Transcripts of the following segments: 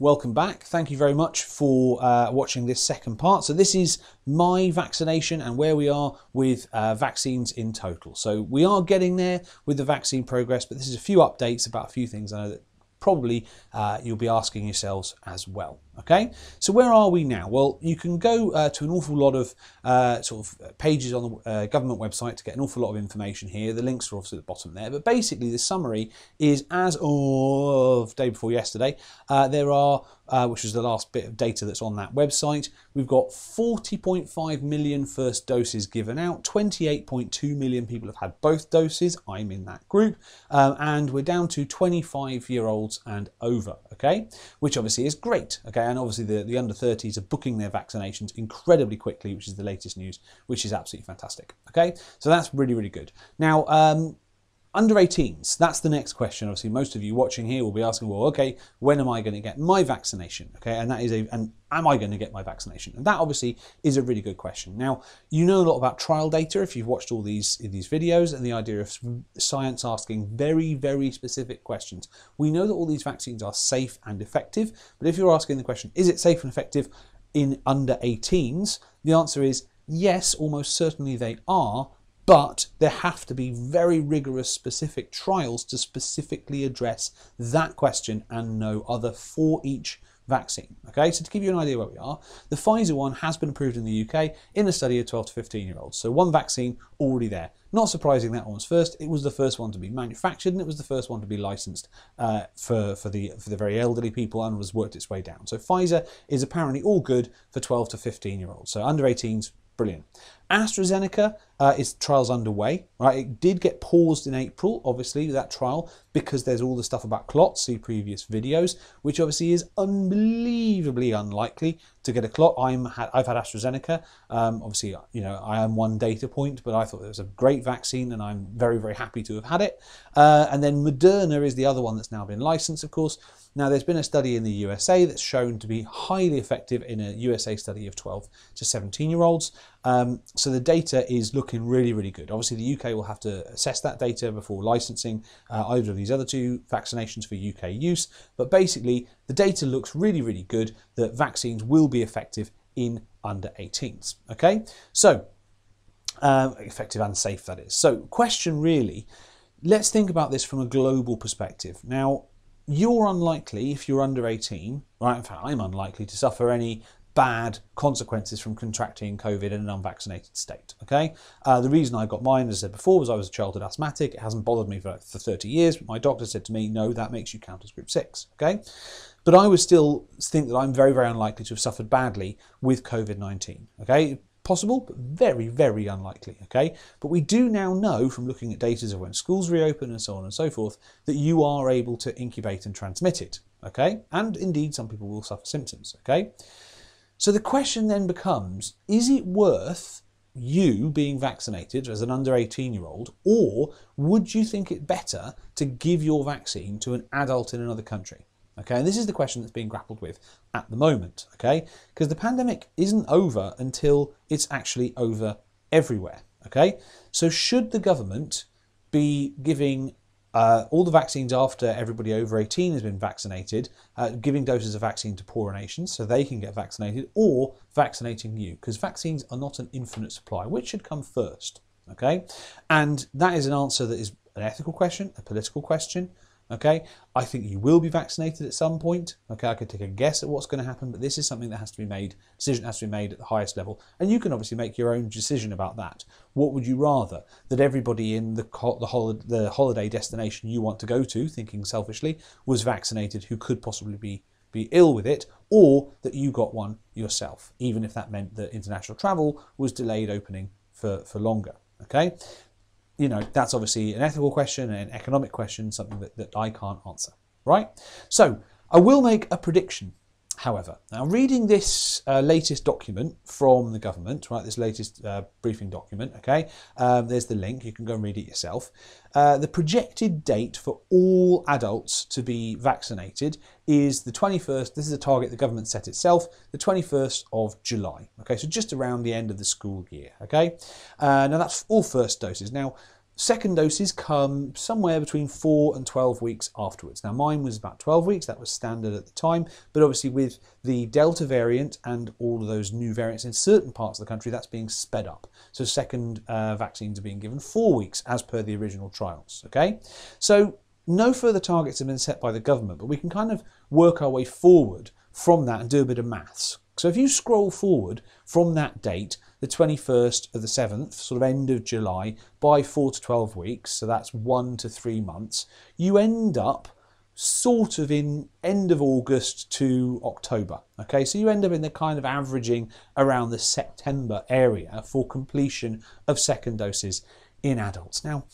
Welcome back. Thank you very much for watching this second part. So this is my vaccination and where we are with vaccines in total. So we are getting there with the vaccine progress, but this is a few updates about a few things I know that probably you'll be asking yourselves as well. Okay, so where are we now? Well, you can go to an awful lot of pages on the government website to get an awful lot of information here. The links are obviously at the bottom there, but basically the summary is as of day before yesterday, there are, which is the last bit of data that's on that website, we've got 40.5 million first doses given out, 28.2 million people have had both doses, I'm in that group, and we're down to 25-year-olds and over, okay, which obviously is great, okay. And obviously the under 30s are booking their vaccinations incredibly quickly, which is the latest news, which is absolutely fantastic. Okay, so that's really, really good. Now, under 18s, that's the next question. Obviously, most of you watching here will be asking, well, okay, when am I going to get my vaccination? Okay, and that is and am I going to get my vaccination? And that obviously is a really good question. Now, you know a lot about trial data if you've watched all these videos, and the idea of science asking very, very specific questions. We know that all these vaccines are safe and effective, but if you're asking the question, is it safe and effective in under 18s? The answer is yes, almost certainly they are. But there have to be very rigorous specific trials to specifically address that question and no other for each vaccine. Okay, so to give you an idea where we are, the Pfizer one has been approved in the UK in a study of 12 to 15-year-olds. So one vaccine already there. Not surprising that one was first. It was the first one to be manufactured and it was the first one to be licensed for the very elderly people and was worked its way down. So Pfizer is apparently all good for 12 to 15-year-olds. So under 18s, brilliant. AstraZeneca is trials underway, right? It did get paused in April, obviously, that trial, because there's all the stuff about clots, see previous videos, which obviously is unbelievably unlikely to get a clot. I've had AstraZeneca. Obviously, you know, I am one data point, but I thought it was a great vaccine and I'm very, very happy to have had it. And then Moderna is the other one that's now been licensed, of course. Now, there's been a study in the USA that's shown to be highly effective in a USA study of 12 to 17-year-olds. So the data is looking really, really good. Obviously, the UK will have to assess that data before licensing either of these other two vaccinations for UK use. But basically, the data looks really, really good that vaccines will be effective in under 18s. Okay, so effective and safe, that is. So question really, let's think about this from a global perspective. Now, you're unlikely, if you're under 18, right, in fact, I'm unlikely to suffer any bad consequences from contracting COVID in an unvaccinated state, okay? The reason I got mine, as I said before, was I was a childhood asthmatic. It hasn't bothered me for 30 years, but my doctor said to me, no, that makes you count as group 6, okay? But I would still think that I'm very, very unlikely to have suffered badly with COVID-19, okay? Possible, but very, very unlikely, okay? But we do now know from looking at data of when schools reopen and so on and so forth, that you are able to incubate and transmit it, okay? And indeed, some people will suffer symptoms, okay? So the question then becomes, is it worth you being vaccinated as an under 18-year-old, or would you think it better to give your vaccine to an adult in another country? Okay, and this is the question that's being grappled with at the moment, okay? Because the pandemic isn't over until it's actually over everywhere, okay? So should the government be giving all the vaccines after everybody over 18 has been vaccinated, giving doses of vaccine to poorer nations so they can get vaccinated, or vaccinating you? Because vaccines are not an infinite supply. Which should come first, okay? And that is an answer that is an ethical question, a political question, okay? I think you will be vaccinated at some point. Okay, I could take a guess at what's going to happen, but this is something that has to be made, decision has to be made at the highest level. And you can obviously make your own decision about that. What would you rather? That everybody in the holiday destination you want to go to, thinking selfishly, was vaccinated who could possibly be ill with it, or that you got one yourself, even if that meant that international travel was delayed opening for longer, okay? You know, that's obviously an ethical question and an economic question, something that I can't answer, right? So I will make a prediction, however. Now, reading this latest document from the government, right, this latest briefing document, okay, there's the link, you can go and read it yourself. The projected date for all adults to be vaccinated is the 21st, this is a target the government set itself, the 21st of July, okay, so just around the end of the school year, okay. Now that's all first doses. Now, Second doses come somewhere between 4 and 12 weeks afterwards. Now mine was about 12 weeks, that was standard at the time, but obviously with the Delta variant and all of those new variants in certain parts of the country, that's being sped up. So second vaccines are being given 4 weeks as per the original trials, okay? So no further targets have been set by the government, but we can kind of work our way forward from that and do a bit of maths. So if you scroll forward from that date, the 21st of the 7th, sort of end of July, by 4 to 12 weeks, so that's 1 to 3 months, you end up sort of in end of August to October. Okay, so you end up in the kind of averaging around the September area for completion of second doses in adults. Now,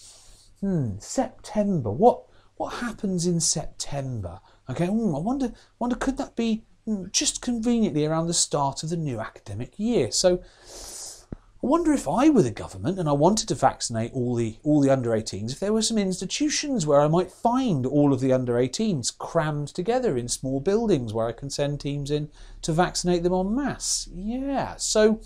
September, what happens in September? Okay, I wonder, could that be just conveniently around the start of the new academic year? So I wonder if I were the government and I wanted to vaccinate all the under 18s, if there were some institutions where I might find all of the under 18s crammed together in small buildings where I can send teams in to vaccinate them en masse. Yeah, so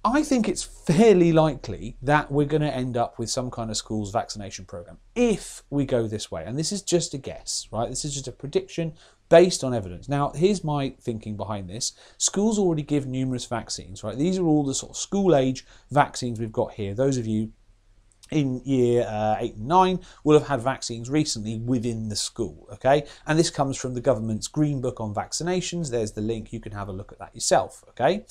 I think it's fairly likely that we're going to end up with some kind of schools vaccination program if we go this way. And this is just a guess, right? This is just a prediction based on evidence. Now, here's my thinking behind this. Schools already give numerous vaccines, right? These are all the sort of school age vaccines we've got here. Those of you in year 8 and 9 will have had vaccines recently within the school, okay? And this comes from the government's Green Book on Vaccinations. There's the link. You can have a look at that yourself, okay?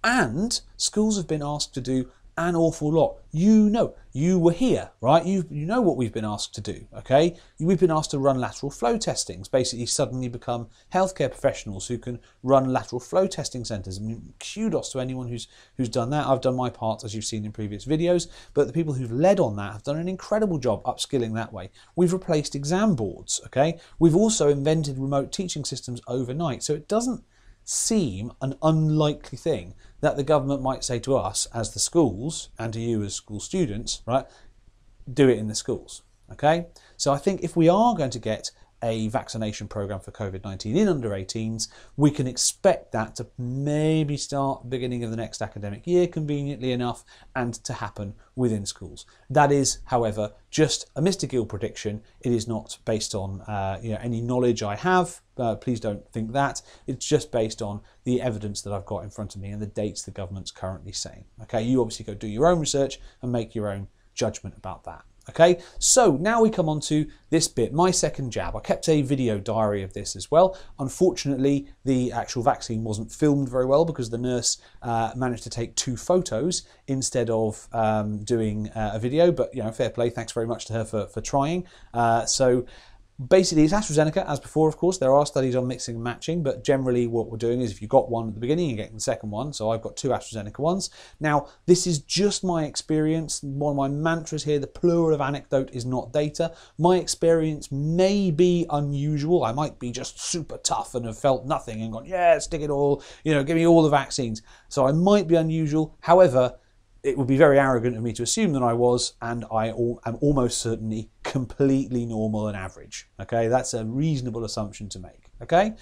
And schools have been asked to do an awful lot. You know, you were here, right? You know what we've been asked to do, okay? We've been asked to run lateral flow testings, basically suddenly become healthcare professionals who can run lateral flow testing centres. I mean, kudos to anyone who's done that. I've done my part, as you've seen in previous videos, but the people who've led on that have done an incredible job upskilling that way. We've replaced exam boards, okay? We've also invented remote teaching systems overnight, so it doesn't seem an unlikely thing that the government might say to us as the schools and to you as school students, right, do it in the schools, okay? So I think if we are going to get a vaccination program for COVID-19 in under 18s, we can expect that to maybe start beginning of the next academic year, conveniently enough, and to happen within schools. That is, however, just a Mr Gill prediction. It is not based on any knowledge I have. Please don't think that. It's just based on the evidence that I've got in front of me and the dates the government's currently saying. Okay, you obviously go do your own research and make your own judgment about that. Okay, so now we come on to this bit, my second jab. I kept a video diary of this as well. Unfortunately, the actual vaccine wasn't filmed very well because the nurse managed to take 2 photos instead of doing a video, but you know, fair play, thanks very much to her for trying. So basically, it's AstraZeneca, as before, of course. There are studies on mixing and matching, but generally what we're doing is if you've got one at the beginning, you're getting the second one. So I've got 2 AstraZeneca ones. Now, this is just my experience. One of my mantras here, the plural of anecdote is not data. My experience may be unusual. I might be just super tough and have felt nothing and gone, yeah, stick it all, you know, give me all the vaccines. So I might be unusual. However, it would be very arrogant of me to assume that I was, and I am almost certainly completely normal and average. Okay, that's a reasonable assumption to make. Okay,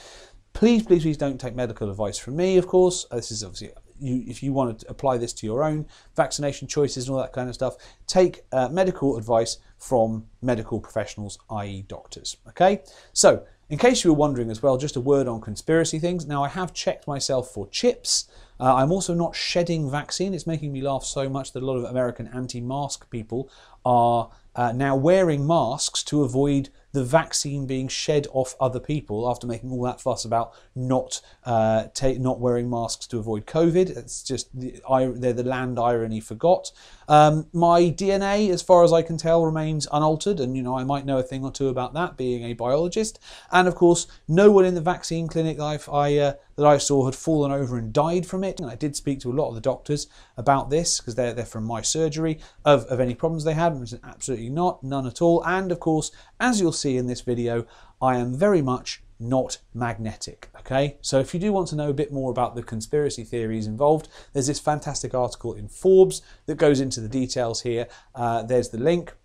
please, please, please don't take medical advice from me, of course. This is obviously, if you want to apply this to your own vaccination choices and all that kind of stuff, take medical advice from medical professionals, i.e. doctors. Okay, so in case you were wondering as well, just a word on conspiracy things. Now, I have checked myself for chips. I'm also not shedding vaccine. It's making me laugh so much that a lot of American anti-mask people are now wearing masks to avoid the vaccine being shed off other people after making all that fuss about not wearing masks to avoid COVID. It's just, they're the land irony forgot. My DNA, as far as I can tell, remains unaltered, and you know, I might know a thing or two about that, being a biologist. And of course, no one in the vaccine clinic that I saw had fallen over and died from it. And I did speak to a lot of the doctors about this, because they're from my surgery, of any problems they had, and absolutely not, none at all. And of course, as you'll see in this video, I am very much not magnetic, okay? So if you do want to know a bit more about the conspiracy theories involved, there's this fantastic article in Forbes that goes into the details here. There's the link.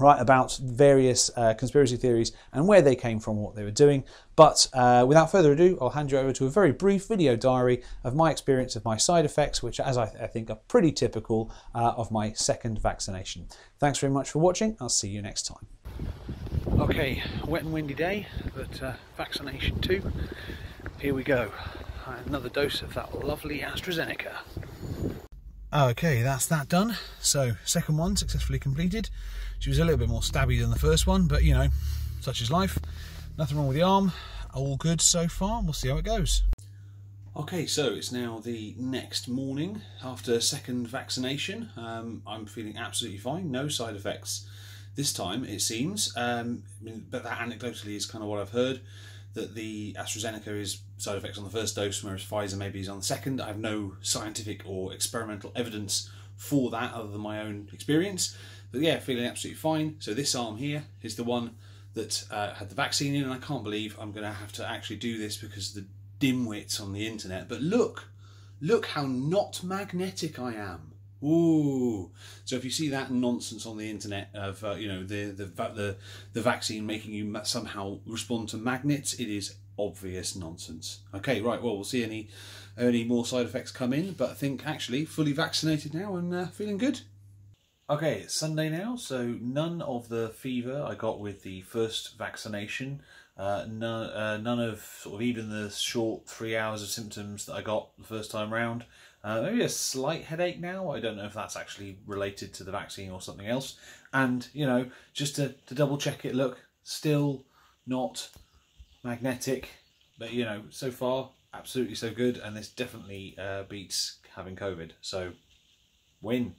right, about various conspiracy theories and where they came from, what they were doing. But without further ado, I'll hand you over to a very brief video diary of my experience of my side effects, which, as I think, are pretty typical of my second vaccination. Thanks very much for watching. I'll see you next time. Okay, wet and windy day, but vaccination 2. Here we go. Another dose of that lovely AstraZeneca. Okay, that's that done. So, second one successfully completed. She was a little bit more stabby than the first one, but you know, such is life. Nothing wrong with the arm. All good so far. We'll see how it goes. Okay, so it's now the next morning after second vaccination. I'm feeling absolutely fine. No side effects this time, it seems. But that anecdotally is kind of what I've heard, that the AstraZeneca is side effects on the first dose, whereas Pfizer maybe is on the second. I have no scientific or experimental evidence for that other than my own experience. But yeah, feeling absolutely fine. So this arm here is the one that had the vaccine in, and I can't believe I'm going to have to actually do this because of the dimwits on the internet. But look how not magnetic I am. Ooh! So if you see that nonsense on the internet of you know, the vaccine making you somehow respond to magnets, it is obvious nonsense. Okay, right. Well, we'll see any more side effects come in, but I think actually fully vaccinated now and feeling good. Okay, it's Sunday now, so none of the fever I got with the first vaccination. None of sort of even the short 3 hours of symptoms that I got the first time round. Maybe a slight headache now. I don't know if that's actually related to the vaccine or something else. And, you know, just to double check it, look, still not magnetic. But, you know, so far, absolutely so good. And this definitely beats having COVID. So, win.